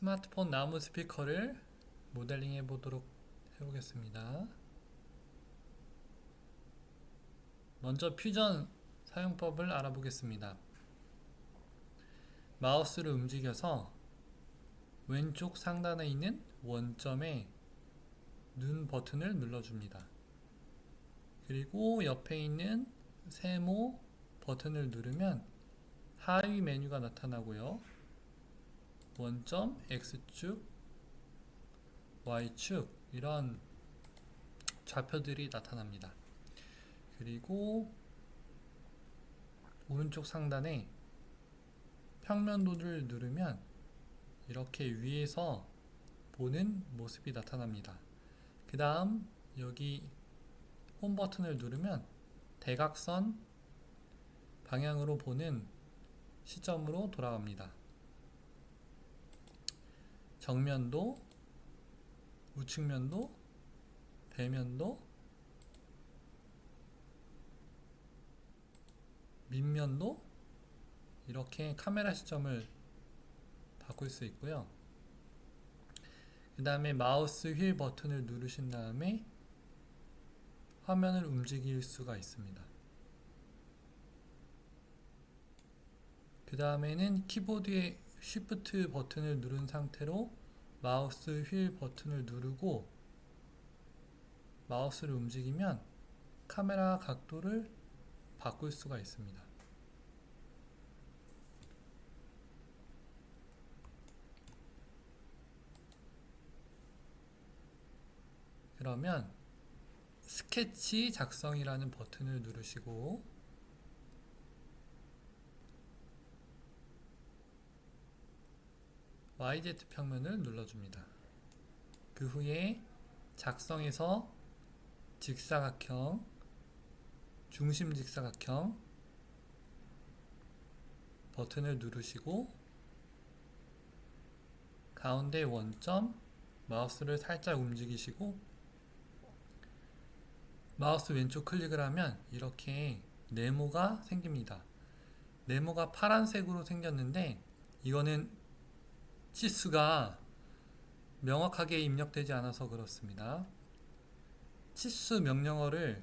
스마트폰 나무 스피커를 모델링 해보겠습니다. 먼저 퓨전 사용법을 알아보겠습니다. 마우스를 움직여서 왼쪽 상단에 있는 원점에 눈 버튼을 눌러줍니다. 그리고 옆에 있는 세모 버튼을 누르면 하위 메뉴가 나타나고요. 원점, X축, Y축 이런 좌표들이 나타납니다. 그리고 오른쪽 상단에 평면도를 누르면 이렇게 위에서 보는 모습이 나타납니다. 그 다음 여기 홈 버튼을 누르면 대각선 방향으로 보는 시점으로 돌아갑니다. 정면도, 우측면도, 배면도, 밑면도 이렇게 카메라 시점을 바꿀 수 있고요. 그 다음에 마우스 휠 버튼을 누르신 다음에 화면을 움직일 수가 있습니다. 그 다음에는 키보드의 Shift 버튼을 누른 상태로 마우스 휠 버튼을 누르고 마우스를 움직이면 카메라 각도를 바꿀 수가 있습니다. 그러면 스케치 작성이라는 버튼을 누르시고 YZ 평면을 눌러줍니다. 그 후에 작성에서 직사각형, 중심 직사각형 버튼을 누르시고 가운데 원점 마우스를 살짝 움직이시고 마우스 왼쪽 클릭을 하면 이렇게 네모가 생깁니다. 네모가 파란색으로 생겼는데 이거는 치수가 명확하게 입력되지 않아서 그렇습니다. 치수 명령어를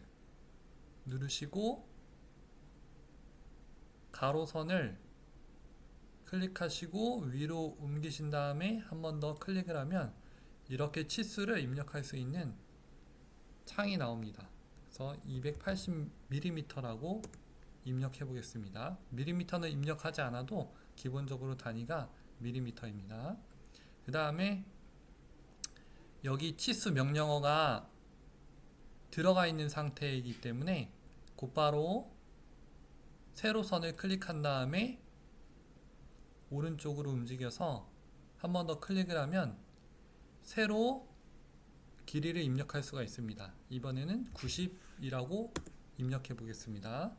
누르시고 가로선을 클릭하시고 위로 옮기신 다음에 한 번 더 클릭을 하면 이렇게 치수를 입력할 수 있는 창이 나옵니다. 그래서 280mm라고 입력해 보겠습니다. mm는 입력하지 않아도 기본적으로 단위가 mm입니다. 그 다음에 여기 치수 명령어가 들어가 있는 상태이기 때문에 곧바로 세로선을 클릭한 다음에 오른쪽으로 움직여서 한 번 더 클릭을 하면 세로 길이를 입력할 수가 있습니다. 이번에는 90이라고 입력해 보겠습니다.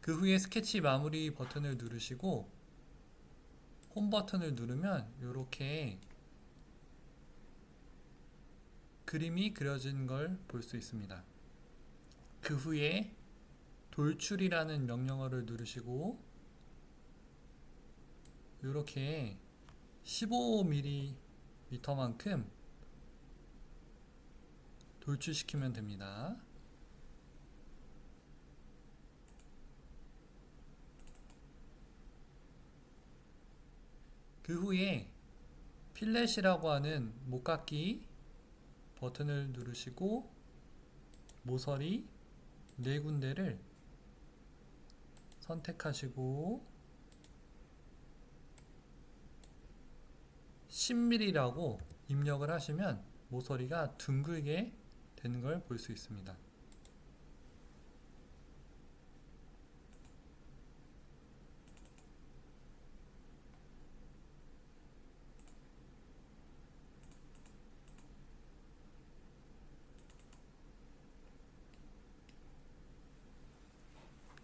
그 후에 스케치 마무리 버튼을 누르시고 홈 버튼을 누르면 이렇게 그림이 그려진 걸 볼 수 있습니다. 그 후에 돌출이라는 명령어를 누르시고 이렇게 15mm만큼 돌출시키면 됩니다. 그 후에 필렛이라고 하는 목깎이 버튼을 누르시고 모서리 4군데를 선택하시고 10mm라고 입력을 하시면 모서리가 둥글게 되는 걸 볼 수 있습니다.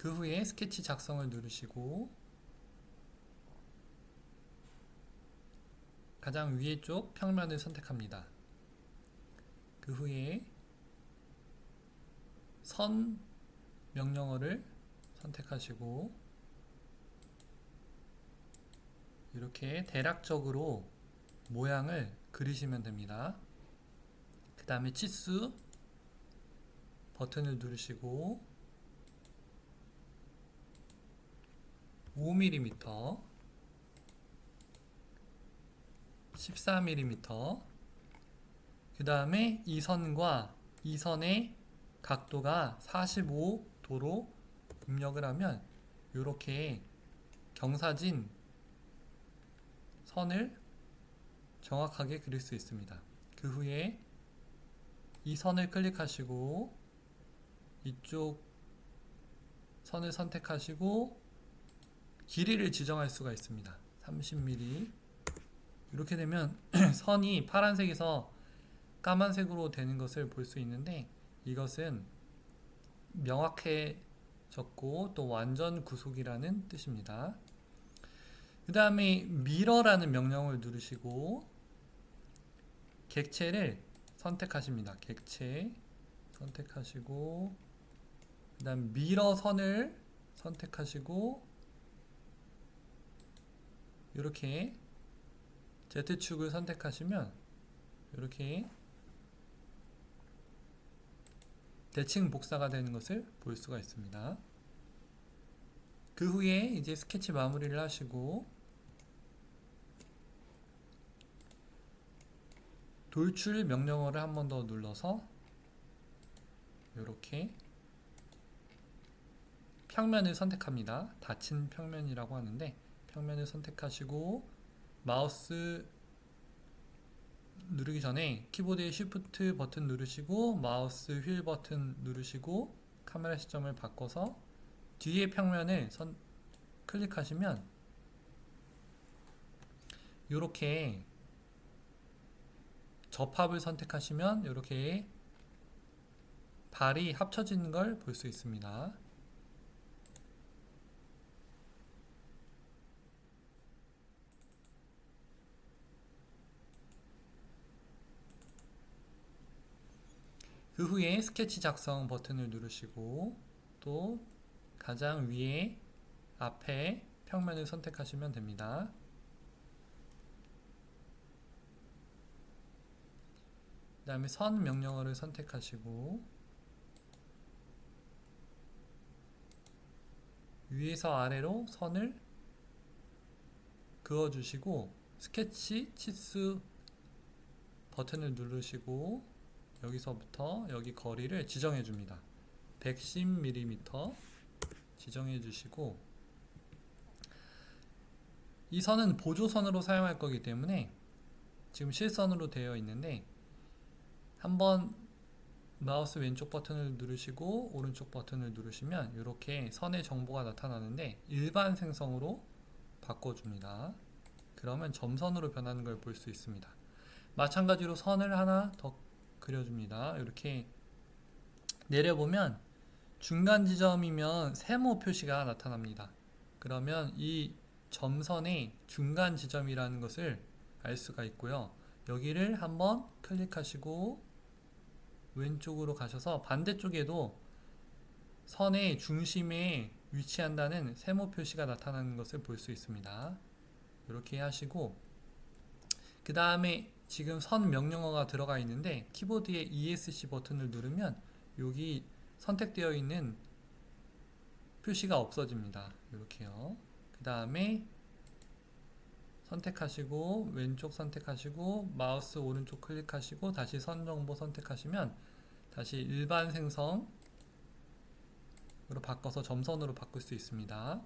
그 후에 스케치 작성을 누르시고 가장 위에 쪽 평면을 선택합니다. 그 후에 선 명령어를 선택하시고 이렇게 대략적으로 모양을 그리시면 됩니다. 그 다음에 치수 버튼을 누르시고 5mm, 14mm, 그 다음에 이 선과 이 선의 각도가 45도로 입력을 하면 이렇게 경사진 선을 정확하게 그릴 수 있습니다. 그 후에 이 선을 클릭하시고 이쪽 선을 선택하시고 길이를 지정할 수가 있습니다. 30mm. 이렇게 되면 선이 파란색에서 까만색으로 되는 것을 볼 수 있는데 이것은 명확해졌고 또 완전 구속이라는 뜻입니다. 그 다음에 미러라는 명령을 누르시고 객체를 선택하십니다. 객체 선택하시고 그 다음 미러 선을 선택하시고 이렇게 Z축을 선택하시면 이렇게 대칭 복사가 되는 것을 볼 수가 있습니다. 그 후에 이제 스케치 마무리를 하시고 돌출 명령어를 한 번 더 눌러서 이렇게 평면을 선택합니다. 닫힌 평면이라고 하는데 평면을 선택하시고 마우스 누르기 전에 키보드의 Shift 버튼 누르시고 마우스 휠 버튼 누르시고 카메라 시점을 바꿔서 뒤에 평면을 클릭하시면 이렇게 접합을 선택하시면 이렇게 발이 합쳐지는 걸 볼 수 있습니다. 그 후에 스케치 작성 버튼을 누르시고 또 가장 위에 앞에 평면을 선택하시면 됩니다. 그 다음에 선 명령어를 선택하시고 위에서 아래로 선을 그어주시고 스케치 치수 버튼을 누르시고 여기서부터 여기 거리를 지정해 줍니다. 110mm 지정해 주시고 이 선은 보조선으로 사용할 거기 때문에 지금 실선으로 되어 있는데 한번 마우스 왼쪽 버튼을 누르시고 오른쪽 버튼을 누르시면 이렇게 선의 정보가 나타나는데 일반 생성으로 바꿔줍니다. 그러면 점선으로 변하는 걸 볼 수 있습니다. 마찬가지로 선을 하나 더 그려줍니다. 이렇게 내려보면 중간 지점이면 세모 표시가 나타납니다. 그러면 이 점선의 중간 지점이라는 것을 알 수가 있고요. 여기를 한번 클릭하시고 왼쪽으로 가셔서 반대쪽에도 선의 중심에 위치한다는 세모 표시가 나타나는 것을 볼 수 있습니다. 이렇게 하시고 그 다음에 지금 선 명령어가 들어가 있는데 키보드의 ESC 버튼을 누르면 여기 선택되어 있는 표시가 없어집니다. 이렇게요. 그 다음에 선택하시고 왼쪽 선택하시고 마우스 오른쪽 클릭하시고 다시 선 정보 선택하시면 다시 일반 생성으로 바꿔서 점선으로 바꿀 수 있습니다.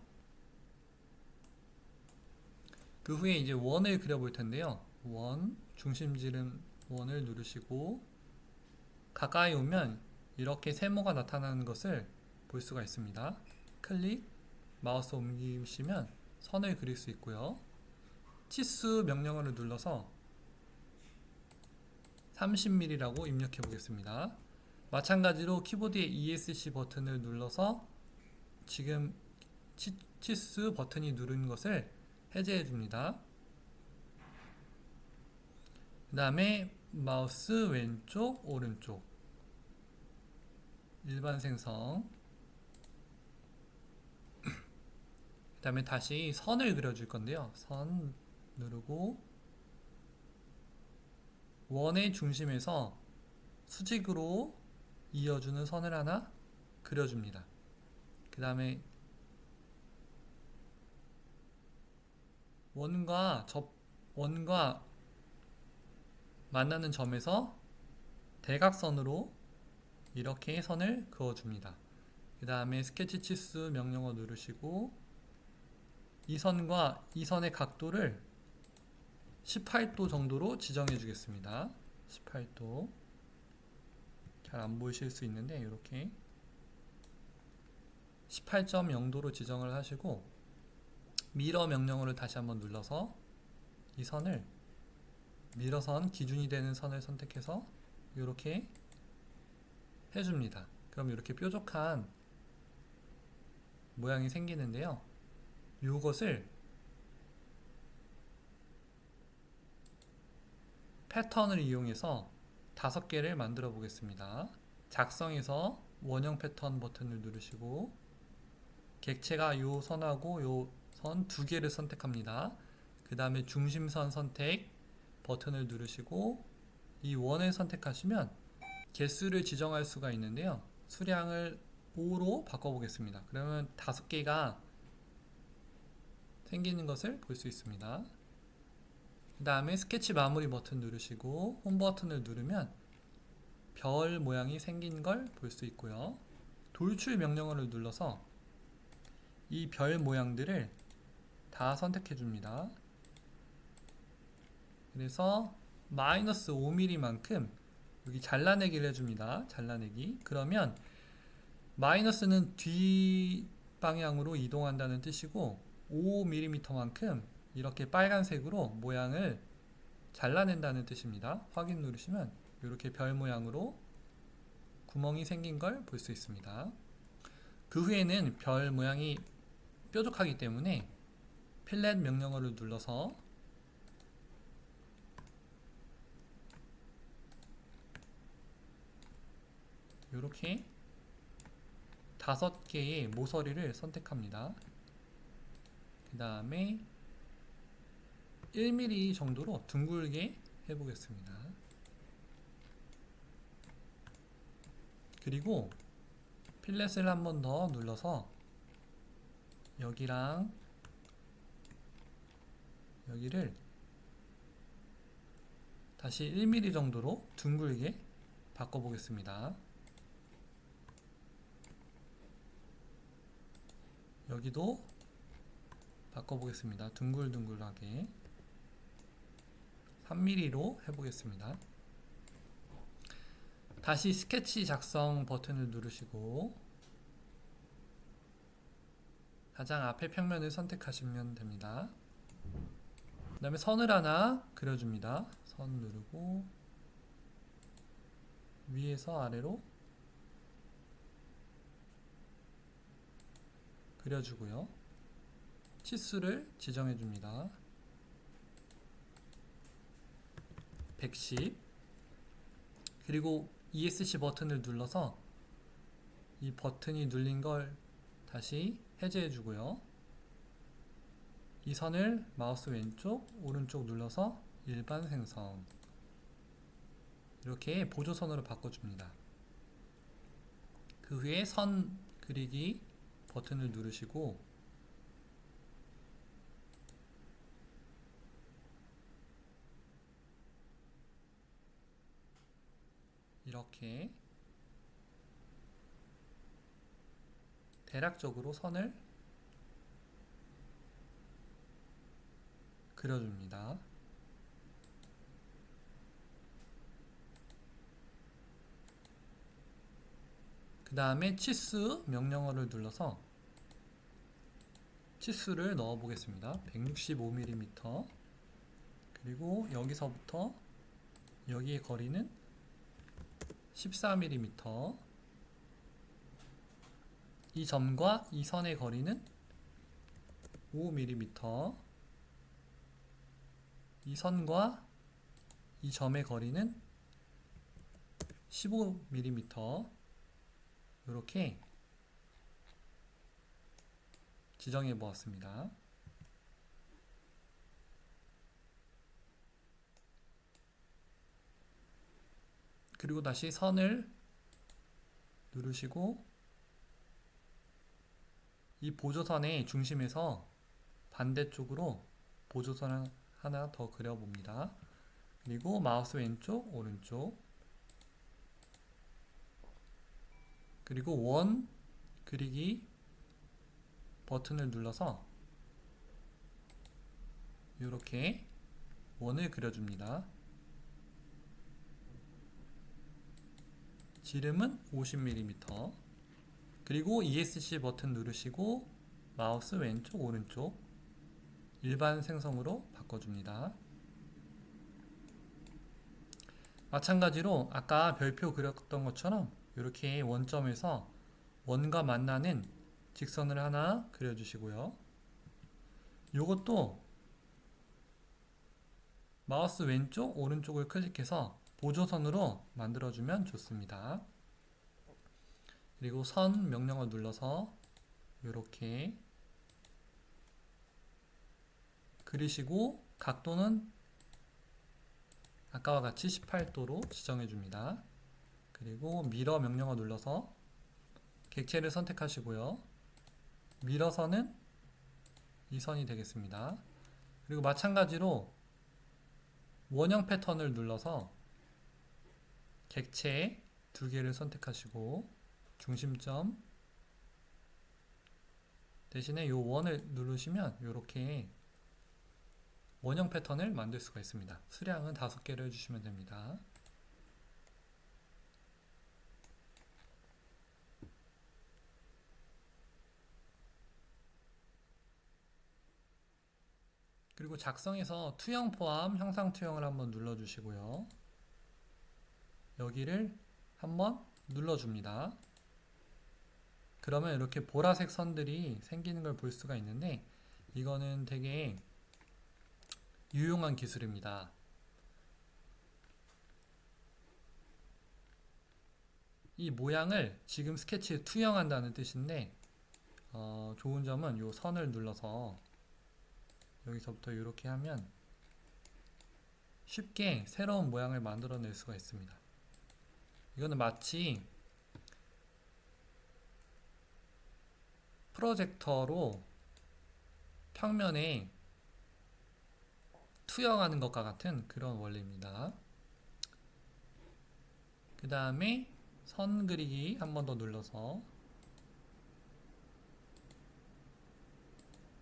그 후에 이제 원을 그려볼 텐데요. 원, 중심지름 원을 누르시고 가까이 오면 이렇게 세모가 나타나는 것을 볼 수가 있습니다. 클릭, 마우스 옮기시면 선을 그릴 수 있고요. 치수 명령어를 눌러서 30mm라고 입력해 보겠습니다. 마찬가지로 키보드의 ESC 버튼을 눌러서 지금 치수 버튼이 누른 것을 해제해 줍니다. 그 다음에 마우스 왼쪽 오른쪽 일반 생성 다음에 다시 선을 그려줄 건데요. 선 누르고 원의 중심에서 수직으로 이어주는 선을 하나 그려줍니다. 그 다음에 원과 만나는 점에서 대각선으로 이렇게 선을 그어줍니다. 그 다음에 스케치 치수 명령어 누르시고 이 선과 이 선의 각도를 18도 정도로 지정해 주겠습니다. 18도. 잘 안 보이실 수 있는데 이렇게 18.0도로 지정을 하시고 미러 명령어를 다시 한번 눌러서 이 선을 미러선 기준이 되는 선을 선택해서 이렇게 해줍니다. 그럼 이렇게 뾰족한 모양이 생기는데요. 이것을 패턴을 이용해서 5개를 만들어 보겠습니다. 작성에서 원형 패턴 버튼을 누르시고 객체가 요 선하고 요 선 2개를 선택합니다. 그 다음에 중심선 선택 버튼을 누르시고 이 원을 선택하시면 개수를 지정할 수가 있는데요. 수량을 5로 바꿔보겠습니다. 그러면 5개가 생기는 것을 볼 수 있습니다. 그 다음에 스케치 마무리 버튼 누르시고 홈 버튼을 누르면 별 모양이 생긴 걸 볼 수 있고요. 돌출 명령어를 눌러서 이 별 모양들을 다 선택해 줍니다. 그래서 마이너스 5mm만큼 여기 잘라내기를 해줍니다. 잘라내기. 그러면 마이너스는 뒤 방향으로 이동한다는 뜻이고 5mm만큼 이렇게 빨간색으로 모양을 잘라낸다는 뜻입니다. 확인 누르시면 이렇게 별 모양으로 구멍이 생긴 걸 볼 수 있습니다. 그 후에는 별 모양이 뾰족하기 때문에 필렛 명령어를 눌러서 이렇게 5개의 모서리를 선택합니다. 그 다음에 1mm 정도로 둥글게 해보겠습니다. 그리고 필렛을 한 번 더 눌러서 여기랑 여기를 다시 1mm 정도로 둥글게 바꿔보겠습니다. 여기도 바꿔보겠습니다. 둥글둥글하게 3mm로 해보겠습니다. 다시 스케치 작성 버튼을 누르시고 가장 앞에 평면을 선택하시면 됩니다. 그 다음에 선을 하나 그려줍니다. 선 누르고 위에서 아래로 그려주고요. 치수를 지정해 줍니다. 110. 그리고 ESC 버튼을 눌러서 이 버튼이 눌린 걸 다시 해제해 주고요. 이 선을 마우스 왼쪽, 오른쪽 눌러서 일반 생성. 이렇게 보조선으로 바꿔줍니다. 그 후에 선 그리기 버튼을 누르시고 이렇게 대략적으로 선을 그려줍니다. 그 다음에 치수 명령어를 눌러서 치수를 넣어 보겠습니다. 165mm. 그리고 여기서부터 여기의 거리는 14mm. 이 점과 이 선의 거리는 5mm. 이 선과 이 점의 거리는 15mm. 이렇게 지정해 보았습니다. 그리고 다시 선을 누르시고 이 보조선의 중심에서 반대쪽으로 보조선 하나 더 그려봅니다. 그리고 마우스 왼쪽, 오른쪽, 그리고 원 그리기 버튼을 눌러서 이렇게 원을 그려줍니다. 지름은 50mm. 그리고 ESC 버튼 누르시고 마우스 왼쪽, 오른쪽 일반 생성으로 바꿔줍니다. 마찬가지로 아까 별표 그렸던 것처럼 이렇게 원점에서 원과 만나는 직선을 하나 그려주시고요. 이것도 마우스 왼쪽, 오른쪽을 클릭해서 보조선으로 만들어주면 좋습니다. 그리고 선 명령어 눌러서 이렇게 그리시고 각도는 아까와 같이 18도로 지정해 줍니다. 그리고 미러 명령어 눌러서 객체를 선택하시고요. 미러선은 이 선이 되겠습니다. 그리고 마찬가지로 원형 패턴을 눌러서 객체 두 개를 선택하시고 중심점 대신에 이 원을 누르시면 이렇게 원형 패턴을 만들 수가 있습니다. 수량은 5개를 해주시면 됩니다. 그리고 작성에서 투영 포함 형상 투영을 한번 눌러주시고요. 여기를 한번 눌러줍니다. 그러면 이렇게 보라색 선들이 생기는 걸 볼 수가 있는데 이거는 되게 유용한 기술입니다. 이 모양을 지금 스케치에 투영한다는 뜻인데 좋은 점은 이 선을 눌러서 여기서부터 이렇게 하면 쉽게 새로운 모양을 만들어낼 수가 있습니다. 이거는 마치 프로젝터로 평면에 투영하는 것과 같은 그런 원리입니다. 그 다음에 선 그리기 한 번 더 눌러서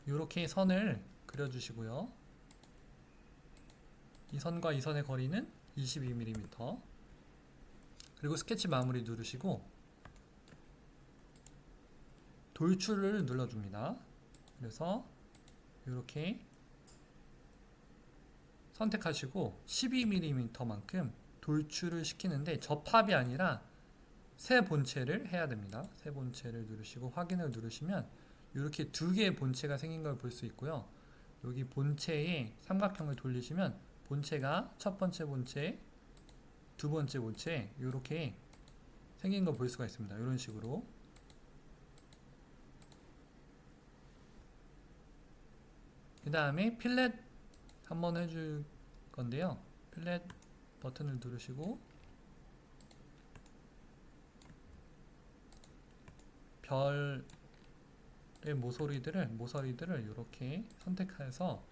이렇게 선을 그려주시고요. 이 선과 이 선의 거리는 22mm. 그리고 스케치 마무리 누르시고 돌출을 눌러줍니다. 그래서 이렇게 선택하시고 12mm만큼 돌출을 시키는데 접합이 아니라 새 본체를 해야 됩니다. 새 본체를 누르시고 확인을 누르시면 이렇게 두 개의 본체가 생긴 걸 볼 수 있고요. 여기 본체에 삼각형을 돌리시면 본체가 첫 번째 본체, 두 번째 본체 이렇게 생긴 걸 볼 수가 있습니다. 이런 식으로. 그 다음에 필렛 한번 해줄 건데요. 필렛 버튼을 누르시고 별의 모서리들을 이렇게 선택해서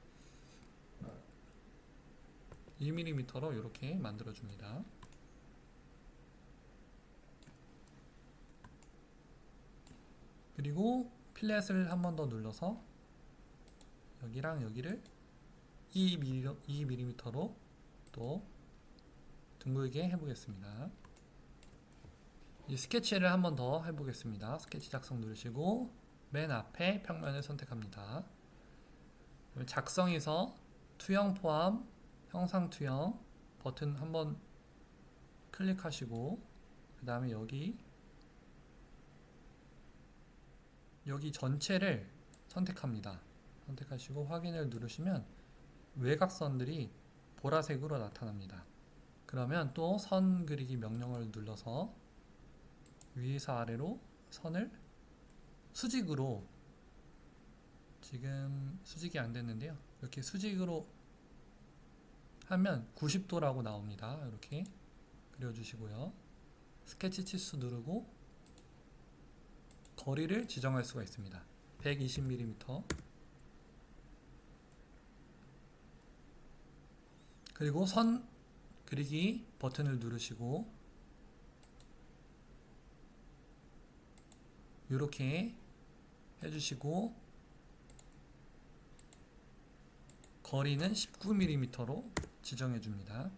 1mm로 이렇게 만들어줍니다. 그리고 필렛을 한 번 더 눌러서 여기랑 여기를 2mm로 또 둥글게 해보겠습니다. 이 스케치를 한 번 더 해보겠습니다. 스케치 작성 누르시고 맨 앞에 평면을 선택합니다. 작성에서 투영 포함 형상 투영 버튼 한번 클릭하시고 그 다음에 여기 전체를 선택합니다. 선택하시고 확인을 누르시면 외곽선들이 보라색으로 나타납니다. 그러면 또 선 그리기 명령을 눌러서 위에서 아래로 선을 수직으로 지금 수직이 안 됐는데요. 이렇게 수직으로 하면 90도라고 나옵니다. 이렇게 그려주시고요. 스케치 치수 누르고 거리를 지정할 수가 있습니다. 120mm. 그리고 선 그리기 버튼을 누르시고 이렇게 해주시고 거리는 19mm로 지정해 줍니다.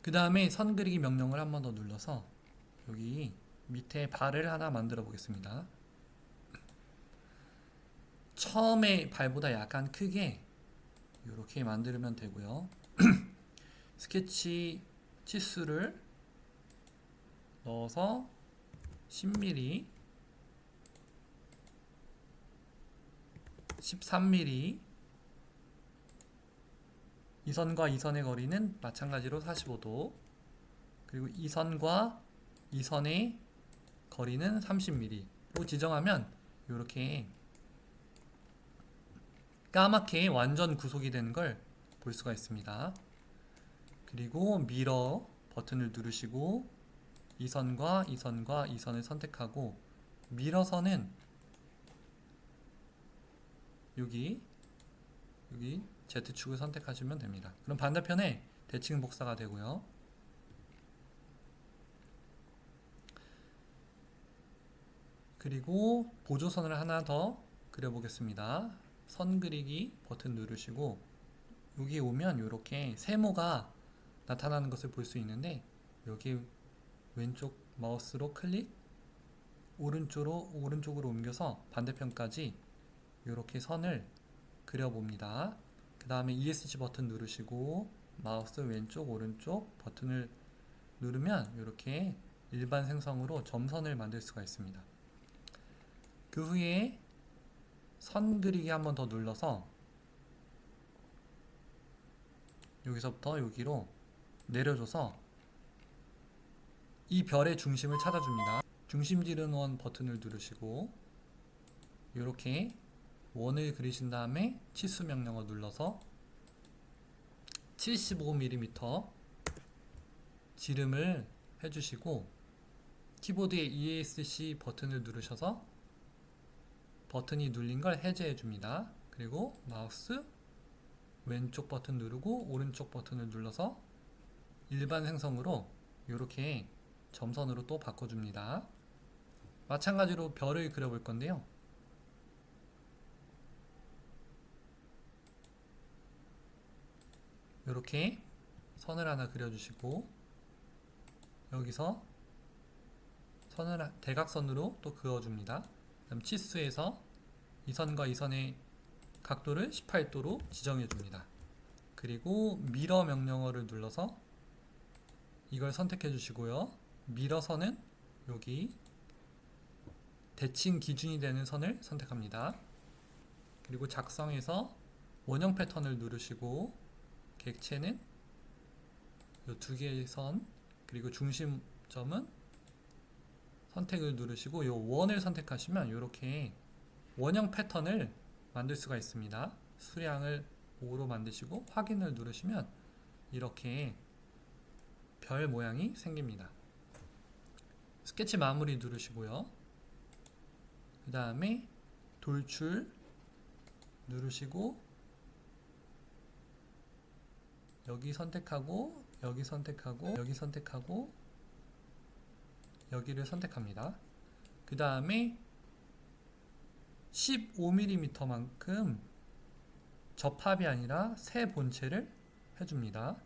그 다음에 선 그리기 명령을 한 번 더 눌러서 여기 밑에 발을 하나 만들어 보겠습니다. 처음에 발보다 약간 크게 이렇게 만들면 되고요. 스케치 치수를 넣어서 10mm, 13mm, 이 선과 이 선의 거리는 마찬가지로 45도, 그리고 이 선과 이 선의 거리는 30mm로 지정하면 이렇게 까맣게 완전 구속이 되는 걸 볼 수가 있습니다. 그리고 미러 버튼을 누르시고 이 선과 이 선과 이 선을 선택하고 미러선은 여기 Z축을 선택하시면 됩니다. 그럼 반대편에 대칭 복사가 되고요. 그리고 보조선을 하나 더 그려보겠습니다. 선 그리기 버튼 누르시고 여기 오면 이렇게 세모가 나타나는 것을 볼 수 있는데 여기 왼쪽 마우스로 클릭 오른쪽으로 옮겨서 반대편까지 이렇게 선을 그려봅니다. 그 다음에 ESC 버튼 누르시고 마우스 왼쪽 오른쪽 버튼을 누르면 이렇게 일반 생성으로 점선을 만들 수가 있습니다. 그 후에 선 그리기 한 번 더 눌러서 여기서부터 여기로 내려줘서 이 별의 중심을 찾아줍니다. 중심 지른 원 버튼을 누르시고 이렇게 원을 그리신 다음에 치수 명령어 눌러서 75mm 지름을 해주시고 키보드에 ESC 버튼을 누르셔서 버튼이 눌린 걸 해제해 줍니다. 그리고 마우스 왼쪽 버튼 누르고 오른쪽 버튼을 눌러서 일반 생성으로 이렇게 점선으로 또 바꿔줍니다. 마찬가지로 별을 그려볼 건데요. 이렇게 선을 하나 그려주시고 여기서 선을 대각선으로 또 그어줍니다. 그다음 치수에서 이 선과 이 선의 각도를 18도로 지정해 줍니다. 그리고 미러 명령어를 눌러서 이걸 선택해 주시고요. 미러선은 여기 대칭 기준이 되는 선을 선택합니다. 그리고 작성해서 원형 패턴을 누르시고 객체는 이 두 개의 선 그리고 중심점은 선택을 누르시고 이 원을 선택하시면 이렇게 원형 패턴을 만들 수가 있습니다. 수량을 5로 만드시고 확인을 누르시면 이렇게 별 모양이 생깁니다. 스케치 마무리 누르시고요. 그 다음에 돌출 누르시고 여기 선택하고 여기 선택하고 여기 선택하고 여기를 선택합니다. 그 다음에 15mm만큼 접합이 아니라 새 본체를 해줍니다.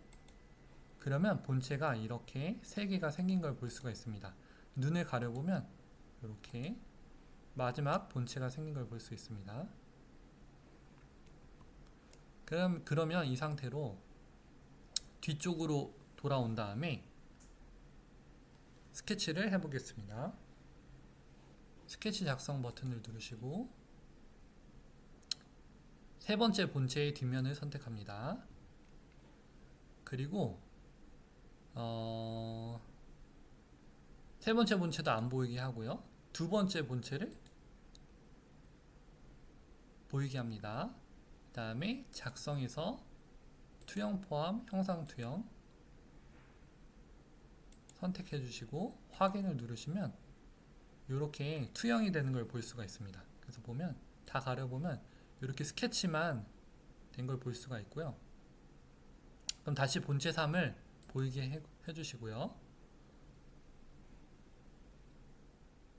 그러면 본체가 이렇게 3개가 생긴 걸 볼 수가 있습니다. 눈을 가려보면 이렇게 마지막 본체가 생긴 걸 볼 수 있습니다. 그러면 이 상태로 뒤쪽으로 돌아온 다음에 스케치를 해보겠습니다. 스케치 작성 버튼을 누르시고 세 번째 본체의 뒷면을 선택합니다. 그리고 세 번째 본체도 안 보이게 하고요. 두 번째 본체를 보이게 합니다. 그 다음에 작성에서 투영 포함 형상 투영 선택해 주시고 확인을 누르시면 이렇게 투영이 되는 걸 볼 수가 있습니다. 그래서 보면 다 가려보면 이렇게 스케치만 된 걸 볼 수가 있고요. 그럼 다시 본체 3을 보이게 해주시고요.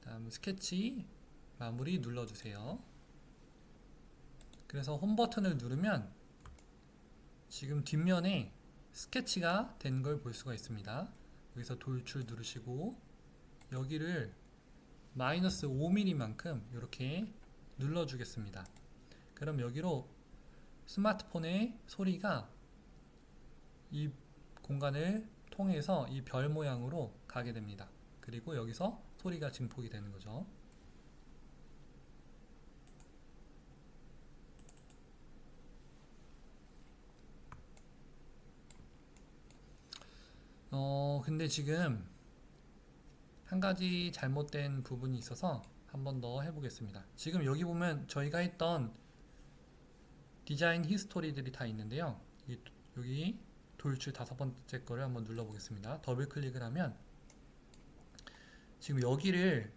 다음 스케치 마무리 눌러주세요. 그래서 홈 버튼을 누르면 지금 뒷면에 스케치가 된 걸 볼 수가 있습니다. 여기서 돌출 누르시고 여기를 마이너스 5mm만큼 이렇게 눌러주겠습니다. 그럼 여기로 스마트폰의 소리가 이 공간을 통해서 이 별 모양으로 가게 됩니다. 그리고 여기서 소리가 증폭이 되는 거죠. 근데 지금 한 가지 잘못된 부분이 있어서 한 번 더 해보겠습니다. 지금 여기 보면 저희가 했던 디자인 히스토리들이 다 있는데요. 여기 돌출 5번째 거를 한번 눌러보겠습니다. 더블 클릭을 하면 지금 여기를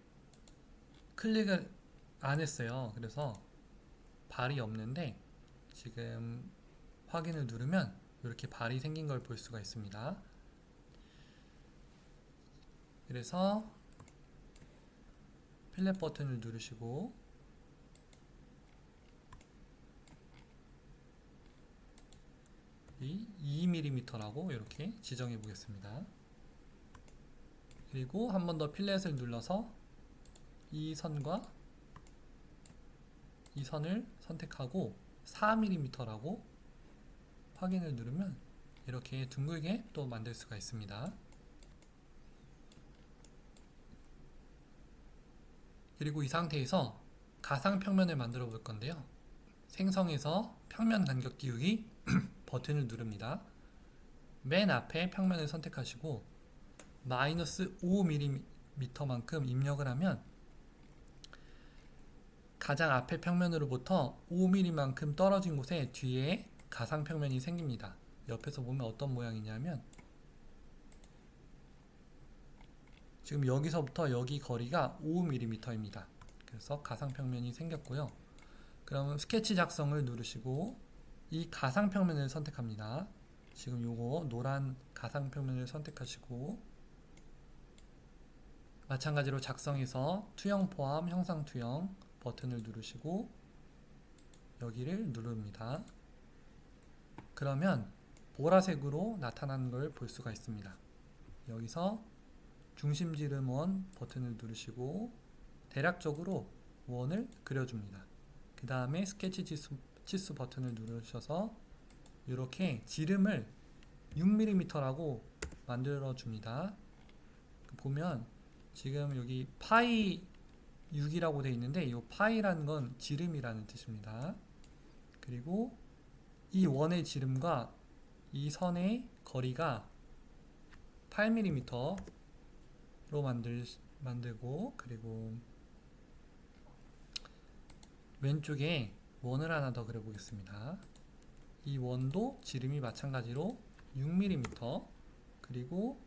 클릭을 안 했어요. 그래서 발이 없는데 지금 확인을 누르면 이렇게 발이 생긴 걸 볼 수가 있습니다. 그래서 필렛 버튼을 누르시고 이 2mm라고 이렇게 지정해 보겠습니다. 그리고 한 번 더 필렛을 눌러서 이 선과 이 선을 선택하고 4mm라고 확인을 누르면 이렇게 둥글게 또 만들 수가 있습니다. 그리고 이 상태에서 가상 평면을 만들어 볼 건데요. 생성에서 평면 간격 띄우기 버튼을 누릅니다. 맨 앞에 평면을 선택하시고 마이너스 5mm만큼 입력을 하면 가장 앞에 평면으로부터 5mm만큼 떨어진 곳에 뒤에 가상 평면이 생깁니다. 옆에서 보면 어떤 모양이냐면 지금 여기서부터 여기 거리가 5mm입니다. 그래서 가상 평면이 생겼고요. 그럼 스케치 작성을 누르시고 이 가상 평면을 선택합니다. 지금 요거 노란 가상 평면을 선택하시고 마찬가지로 작성해서 투영 포함 형상 투영 버튼을 누르시고 여기를 누릅니다. 그러면 보라색으로 나타나는 걸 볼 수가 있습니다. 여기서 중심 지름 원 버튼을 누르시고 대략적으로 원을 그려줍니다. 그 다음에 스케치 치수 버튼을 누르셔서 이렇게 지름을 6mm라고 만들어 줍니다. 보면 지금 여기 파이 6이라고 되어 있는데 이 파이라는 건 지름이라는 뜻입니다. 그리고 이 원의 지름과 이 선의 거리가 8mm로 만들고 그리고 왼쪽에 원을 하나 더 그려보겠습니다. 이 원도 지름이 마찬가지로 6mm 그리고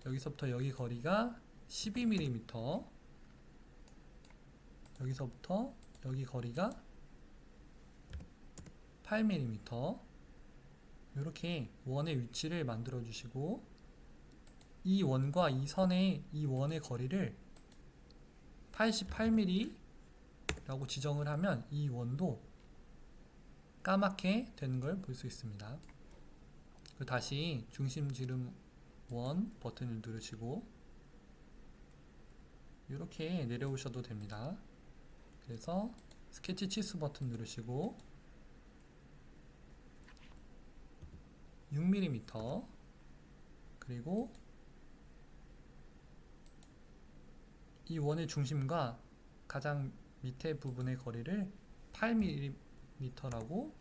여기서부터 여기 거리가 12mm 여기서부터 여기 거리가 8mm 이렇게 원의 위치를 만들어 주시고 이 원과 이 선의 이 원의 거리를 88mm 라고 지정을 하면 이 원도 까맣게 되는 걸 볼 수 있습니다. 다시 중심 지름 원 버튼을 누르시고 이렇게 내려오셔도 됩니다. 그래서 스케치 치수 버튼 누르시고 6mm 그리고 이 원의 중심과 가장 밑에 부분의 거리를 8mm라고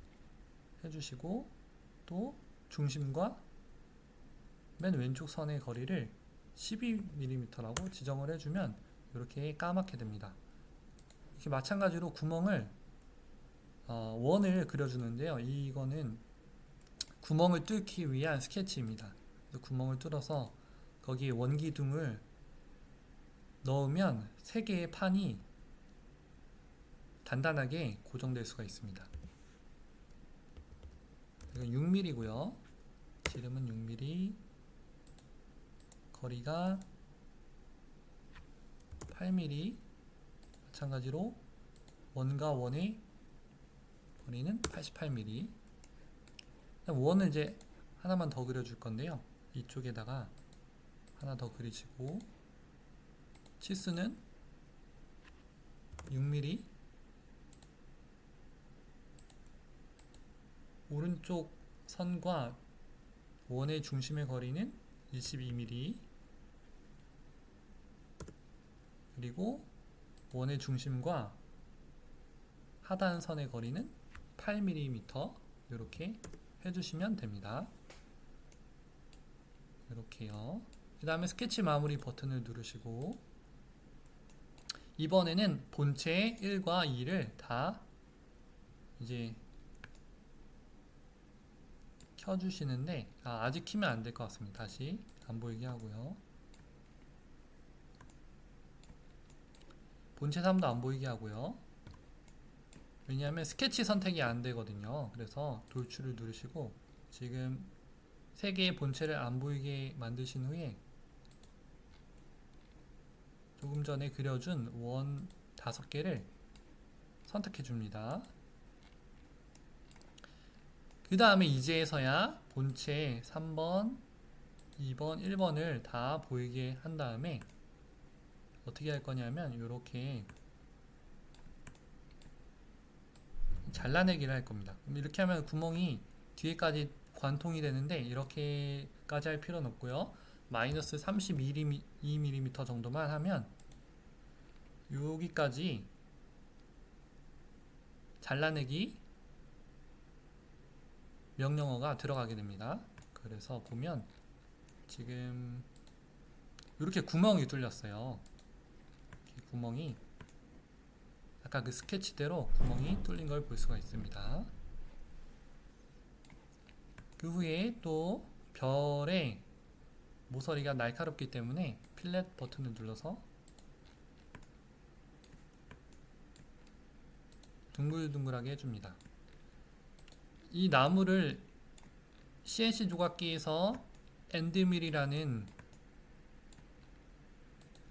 해주시고 또 중심과 맨 왼쪽 선의 거리를 12mm라고 지정을 해주면 이렇게 까맣게 됩니다. 이렇게 마찬가지로 구멍을 원을 그려주는데요. 이거는 구멍을 뚫기 위한 스케치입니다. 그래서 구멍을 뚫어서 거기에 원기둥을 넣으면 3개의 판이 단단하게 고정될 수가 있습니다. 이건 6mm고요. 지름은 6mm, 거리가 8mm, 마찬가지로 원과 원의 거리는 88mm. 원을 이제 하나만 더 그려줄 건데요. 이쪽에다가 하나 더 그리시고, 치수는 6mm, 오른쪽 선과 원의 중심의 거리는 22mm, 그리고 원의 중심과 하단선의 거리는 8mm 이렇게 해주시면 됩니다. 이렇게요. 그 다음에 스케치 마무리 버튼을 누르시고, 이번에는 본체 1과 2를 다 이제 켜주시는데, 아직 키면 안 될 것 같습니다. 다시 안 보이게 하고요. 본체 3도 안 보이게 하고요. 왜냐하면 스케치 선택이 안 되거든요. 그래서 돌출을 누르시고, 지금 3개의 본체를 안 보이게 만드신 후에 조금 전에 그려준 원 5개를 선택해 줍니다. 그 다음에 이제서야 본체 3번, 2번, 1번을 다 보이게 한 다음에 어떻게 할 거냐면 이렇게 잘라내기를 할 겁니다. 그럼 이렇게 하면 구멍이 뒤에까지 관통이 되는데, 이렇게까지 할 필요는 없고요. 마이너스 32mm 정도만 하면 여기까지 잘라내기 명령어가 들어가게 됩니다. 그래서 보면 지금 이렇게 구멍이 뚫렸어요. 이렇게 구멍이 아까 그 스케치대로 구멍이 뚫린 걸 볼 수가 있습니다. 그 후에 또 별의 모서리가 날카롭기 때문에 필렛 버튼을 눌러서 둥글둥글하게 해줍니다. 이 나무를 CNC 조각기에서 엔드밀이라는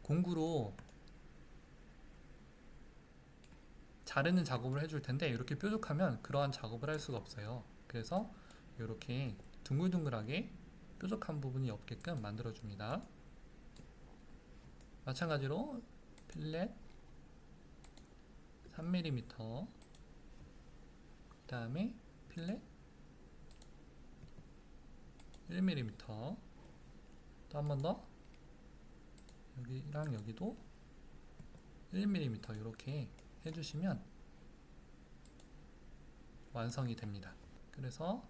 공구로 자르는 작업을 해줄 텐데, 이렇게 뾰족하면 그러한 작업을 할 수가 없어요. 그래서 이렇게 둥글둥글하게 뾰족한 부분이 없게끔 만들어줍니다. 마찬가지로 필렛 3mm, 그 다음에 필렛 1mm, 또 한 번 더 여기랑 여기도 1mm 이렇게 해주시면 완성이 됩니다. 그래서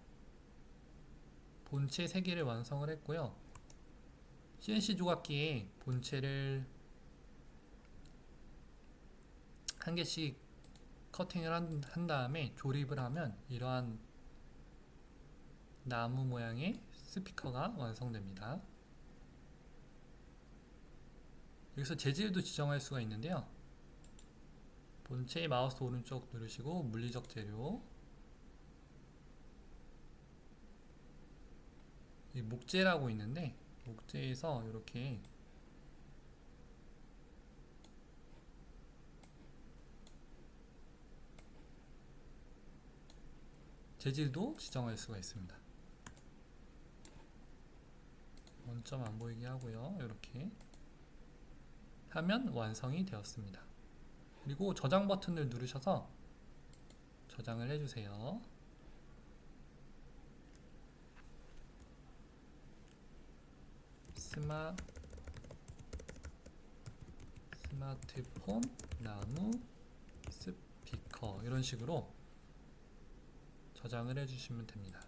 본체 3개를 완성을 했고요. CNC 조각기에 본체를 한 개씩 커팅을 한 다음에 조립을 하면 이러한 나무 모양의 스피커가 완성됩니다. 여기서 재질도 지정할 수가 있는데요. 본체의 마우스 오른쪽 누르시고 물리적 재료, 이 목재라고 있는데, 목재에서 이렇게 재질도 지정할 수가 있습니다. 원점 안 보이게 하고요. 이렇게 하면 완성이 되었습니다. 그리고 저장 버튼을 누르셔서 저장을 해주세요. 스마트폰 나무 스피커, 이런 식으로 저장을 해주시면 됩니다.